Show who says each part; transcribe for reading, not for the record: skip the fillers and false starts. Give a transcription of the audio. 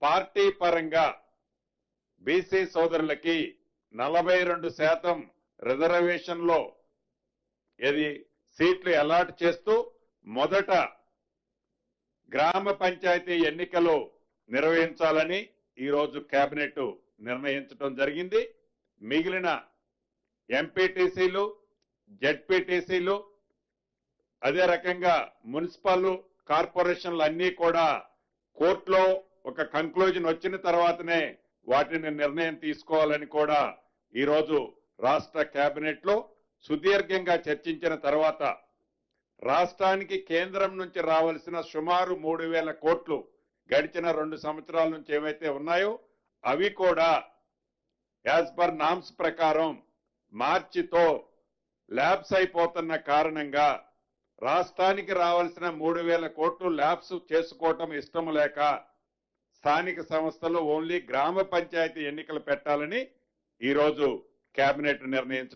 Speaker 1: Party పరంగా BC సోదరులకి 42% reservation లో ఏది సీట్లు అలాట్ చేస్తూ మొదట గ్రామ పంచాయతీ ఎన్నికలు నిర్వహించాలని ఈ రోజు కేబినెట్ నిర్ణయించడం జరిగింది. మిగిలిన ఎంపీటీసీలు, జెడ్పీటీసీలు, అదే రకంగా మున్సిపల్ కార్పొరేషన్లు అన్ని కూడా కోర్టులో ఒక కంక్లూజన్ వచ్చిన తర్వాతనే వాటిని నిర్ణయం తీసుకోవాలని కూడా ఈ రోజు రాష్ట్ర కేబినెట్ లో సుదీర్ఘంగా చర్చించిన తర్వాత రాష్ట్రానికి కేంద్రం నుంచి రావాల్సిన సుమారు 3,000 కోట్లు గడిచిన 2 సంవత్సరాల నుంచి ఏవైతే ఉన్నాయో అవి కూడా యాజ్ పర్ నామ్స్ ప్రకారం మార్చితో ల్యాబ్స్ అయిపోతున్న కారణంగా రాష్ట్రానికి రావాల్సిన 3,000 కోట్లు ల్యాబ్స్ చేసుకోవటం ఇష్టం లేక స్థానిక సంస్థలు ఓన్లీ గ్రామ పంచాయతీ ఎన్నికలు పెట్టాలని ఈ రోజు కేబినెట్ నిర్ణయించడం